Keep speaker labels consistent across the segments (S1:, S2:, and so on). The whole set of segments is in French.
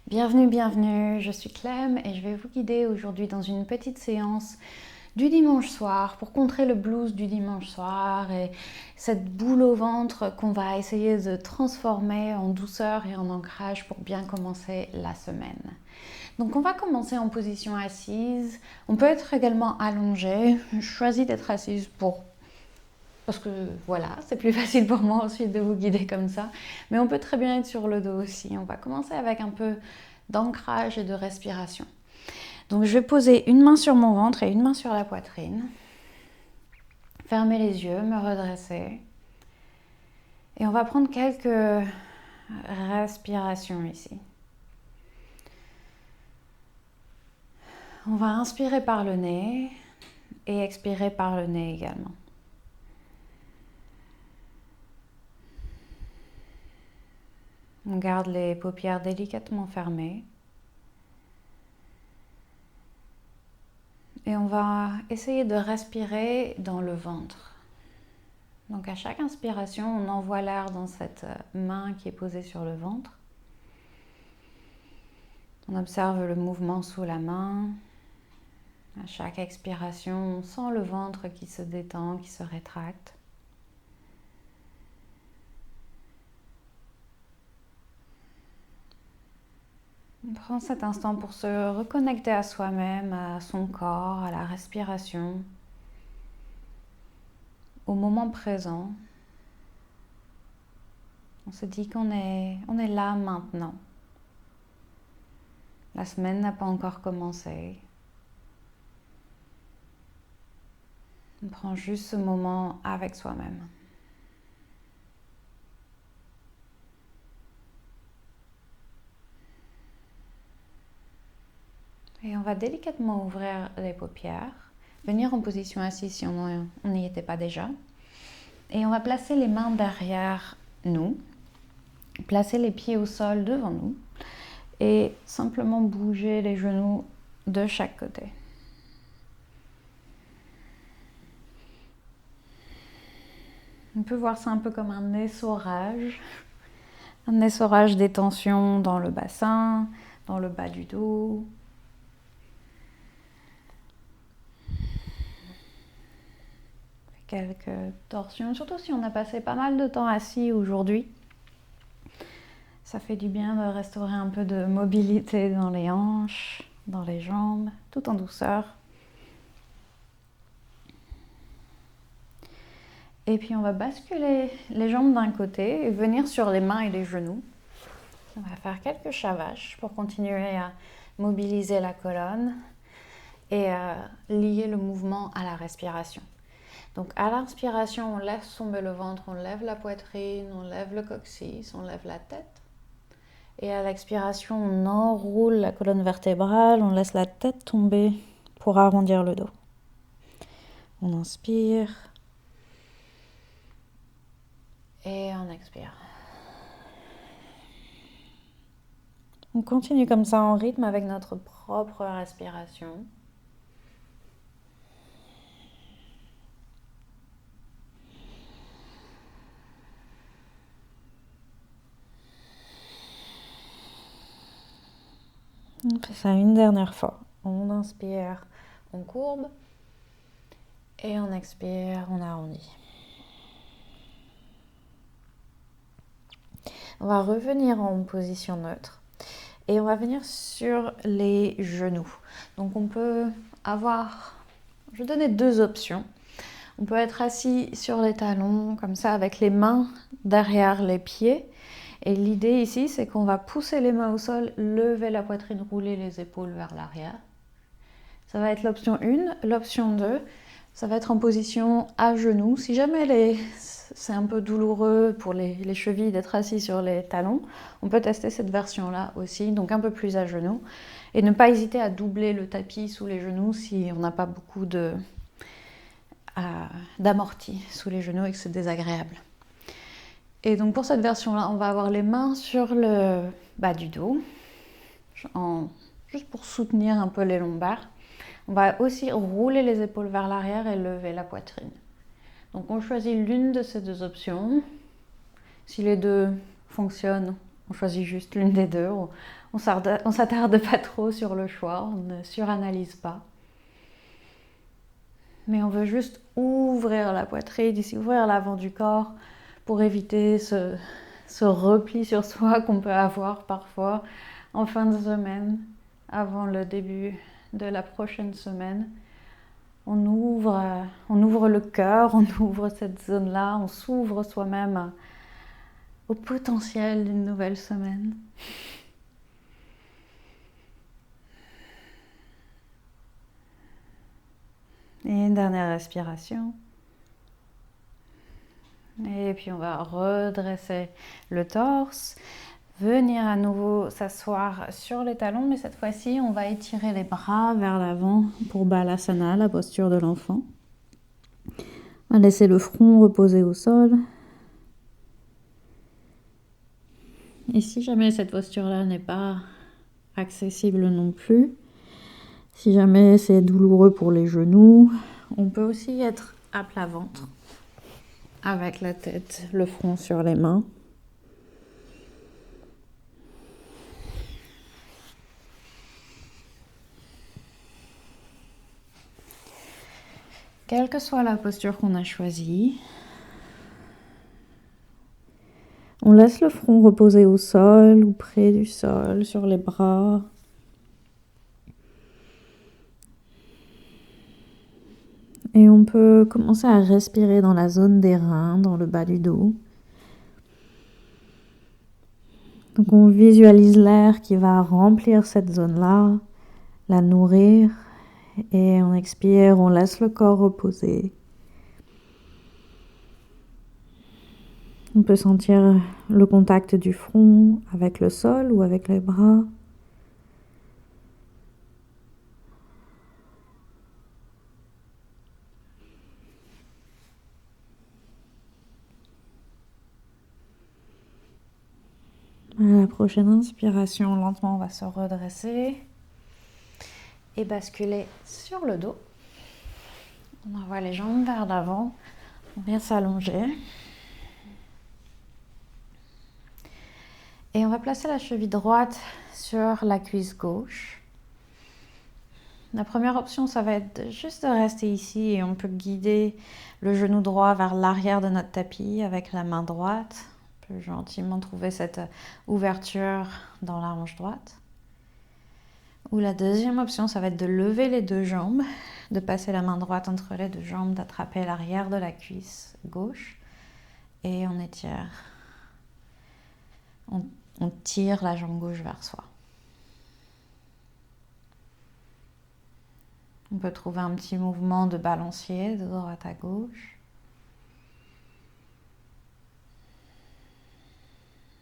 S1: Bienvenue, bienvenue, je suis Clem et je vais vous guider aujourd'hui dans une petite séance du dimanche soir pour contrer le blues du dimanche soir et cette boule au ventre qu'on va essayer de transformer en douceur et en ancrage pour bien commencer la semaine. Donc on va commencer en position assise, on peut être également allongé, je choisis d'être assise parce que voilà, c'est plus facile pour moi ensuite de vous guider comme ça. Mais on peut très bien être sur le dos aussi. On va commencer avec un peu d'ancrage et de respiration. Donc je vais poser une main sur mon ventre et une main sur la poitrine. Fermer les yeux, me redresser. Et on va prendre quelques respirations ici. On va inspirer par le nez et expirer par le nez également. On garde les paupières délicatement fermées. Et on va essayer de respirer dans le ventre. Donc à chaque inspiration, on envoie l'air dans cette main qui est posée sur le ventre. On observe le mouvement sous la main. À chaque expiration, on sent le ventre qui se détend, qui se rétracte. On prend cet instant pour se reconnecter à soi-même, à son corps, à la respiration, au moment présent. On se dit qu'on est là maintenant. La semaine n'a pas encore commencé. On prend juste ce moment avec soi-même. Et on va délicatement ouvrir les paupières, venir en position assise si on n'y était pas déjà. Et on va placer les mains derrière nous, placer les pieds au sol devant nous et simplement bouger les genoux de chaque côté. On peut voir ça un peu comme un essorage des tensions dans le bassin, dans le bas du dos. Quelques torsions, surtout si on a passé pas mal de temps assis aujourd'hui. Ça fait du bien de restaurer un peu de mobilité dans les hanches, dans les jambes, tout en douceur. Et puis on va basculer les jambes d'un côté et venir sur les mains et les genoux. On va faire quelques chavaches pour continuer à mobiliser la colonne et à lier le mouvement à la respiration. Donc à l'inspiration, on laisse tomber le ventre, on lève la poitrine, on lève le coccyx, on lève la tête. Et à l'expiration, on enroule la colonne vertébrale, on laisse la tête tomber pour arrondir le dos. On inspire et on expire. On continue comme ça en rythme avec notre propre respiration. On fait ça une dernière fois. On inspire, on courbe. Et on expire, on arrondit. On va revenir en position neutre. Et on va venir sur les genoux. Donc on peut avoir... Je vais donner deux options. On peut être assis sur les talons, comme ça, avec les mains derrière les pieds. Et l'idée ici, c'est qu'on va pousser les mains au sol, lever la poitrine, rouler les épaules vers l'arrière. Ça va être l'option 1. L'option 2, ça va être en position à genoux. Si jamais c'est un peu douloureux pour les chevilles d'être assis sur les talons, on peut tester cette version-là aussi, donc un peu plus à genoux. Et ne pas hésiter à doubler le tapis sous les genoux si on n'a pas beaucoup d'amorti sous les genoux et que c'est désagréable. Et donc pour cette version-là, on va avoir les mains sur le bas du dos, juste pour soutenir un peu les lombaires. On va aussi rouler les épaules vers l'arrière et lever la poitrine. Donc on choisit l'une de ces deux options. Si les deux fonctionnent, On choisit juste l'une des deux. On s'attarde pas trop sur le choix, on ne suranalyse pas. Mais on veut juste ouvrir la poitrine, ici ouvrir l'avant du corps pour éviter ce repli sur soi qu'on peut avoir parfois en fin de semaine, avant le début de la prochaine semaine. On ouvre le cœur, on ouvre cette zone-là, on s'ouvre soi-même au potentiel d'une nouvelle semaine. Et une dernière respiration. Et puis on va redresser le torse, venir à nouveau s'asseoir sur les talons, mais cette fois-ci on va étirer les bras vers l'avant pour Balasana, la posture de l'enfant. On va laisser le front reposer au sol. Et si jamais cette posture-là n'est pas accessible non plus, si jamais c'est douloureux pour les genoux, on peut aussi être à plat ventre, avec la tête, le front sur les mains. Quelle que soit la posture qu'on a choisie, on laisse le front reposer au sol ou près du sol, sur les bras. Et on peut commencer à respirer dans la zone des reins, dans le bas du dos. Donc on visualise l'air qui va remplir cette zone-là, la nourrir. Et on expire, on laisse le corps reposer. On peut sentir le contact du front avec le sol ou avec les bras. À la prochaine inspiration, lentement, on va se redresser et basculer sur le dos. On envoie les jambes vers l'avant, on vient s'allonger. Et on va placer la cheville droite sur la cuisse gauche. La première option, ça va être juste de rester ici et on peut guider le genou droit vers l'arrière de notre tapis avec la main droite. On peut gentiment trouver cette ouverture dans la hanche droite. Ou la deuxième option, ça va être de lever les deux jambes, de passer la main droite entre les deux jambes, d'attraper l'arrière de la cuisse gauche et on étire. On tire la jambe gauche vers soi. On peut trouver un petit mouvement de balancier de droite à gauche.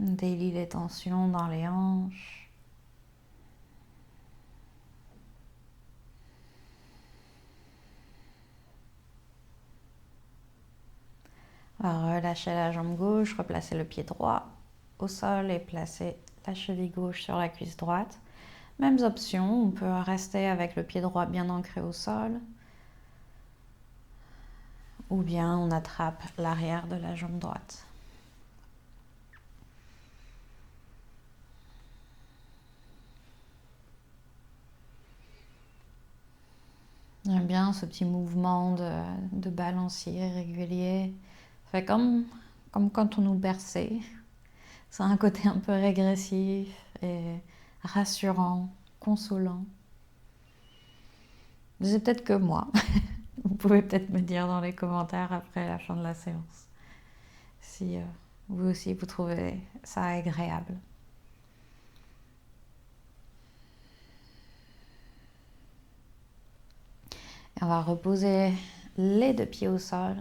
S1: On délie les tensions dans les hanches. On va relâcher la jambe gauche, replacer le pied droit au sol et placer la cheville gauche sur la cuisse droite. Mêmes options, on peut rester avec le pied droit bien ancré au sol. Ou bien on attrape l'arrière de la jambe droite. J'aime bien ce petit mouvement de balancier régulier. Ça fait comme quand on nous berçait. C'est un côté un peu régressif et rassurant, consolant. C'est peut-être que moi. Vous pouvez peut-être me dire dans les commentaires après la fin de la séance si vous aussi vous trouvez ça agréable. Et on va reposer les deux pieds au sol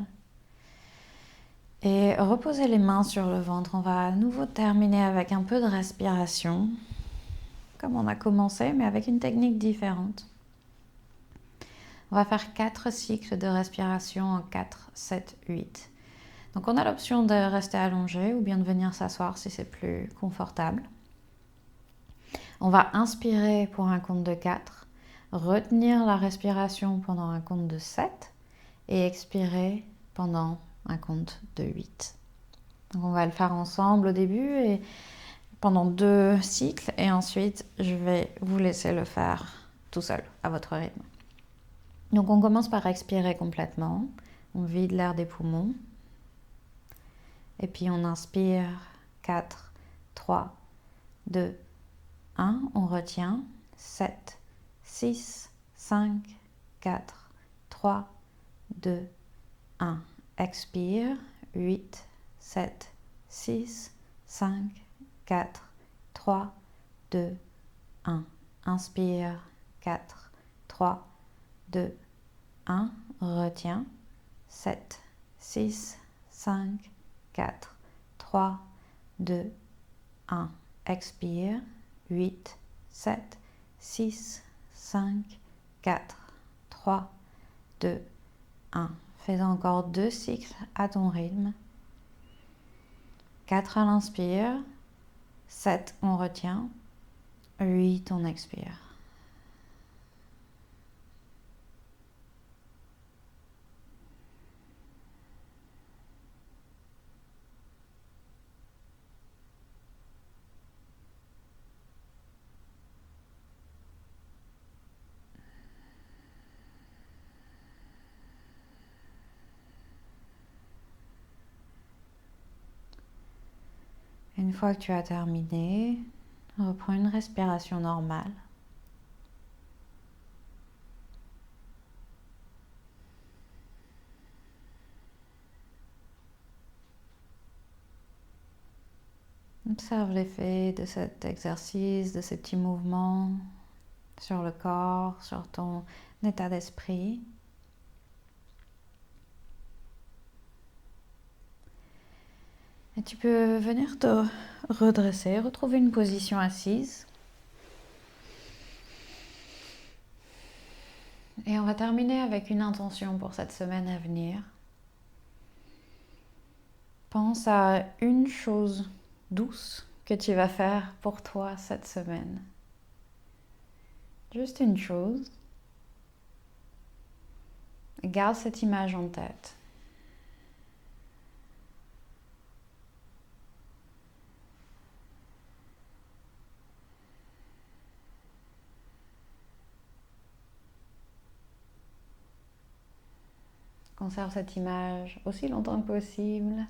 S1: et reposer les mains sur le ventre. On va à nouveau terminer avec un peu de respiration, comme on a commencé, mais avec une technique différente. On va faire 4 cycles de respiration en 4, 7, 8. Donc on a l'option de rester allongé ou bien de venir s'asseoir si c'est plus confortable. On va inspirer pour un compte de 4, retenir la respiration pendant un compte de 7 et expirer pendant un compte de 8. Donc on va le faire ensemble au début et pendant 2 cycles et ensuite je vais vous laisser le faire tout seul à votre rythme. Donc on commence par expirer complètement, on vide l'air des poumons et puis on inspire 4, 3, 2, 1, on retient 7, 6, 5, 4, 3, 2, 1, expire 8, 7, 6, 5, 4, 3, 2, 1. Inspire 4, 3, 2, 1. Retiens 7, 6, 5, 4, 3, 2, 1. Expire 8, 7, 6, 5, 4, 3, 2, 1. Fais encore 2 cycles à ton rythme. 4 à l'inspire, 7 on retient, 8 on expire. Une fois que tu as terminé, reprends une respiration normale. Observe l'effet de cet exercice, de ces petits mouvements sur le corps, sur ton état d'esprit. Et tu peux venir te redresser, retrouver une position assise. Et on va terminer avec une intention pour cette semaine à venir. Pense à une chose douce que tu vas faire pour toi cette semaine. Juste une chose. Garde cette image en tête. Conserve cette image aussi longtemps que possible.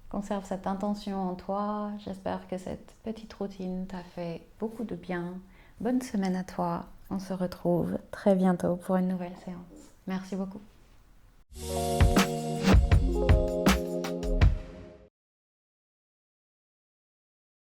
S1: Conserve cette intention en toi. J'espère que cette petite routine t'a fait beaucoup de bien. Bonne semaine à toi. On se retrouve très bientôt pour une nouvelle séance. Merci beaucoup.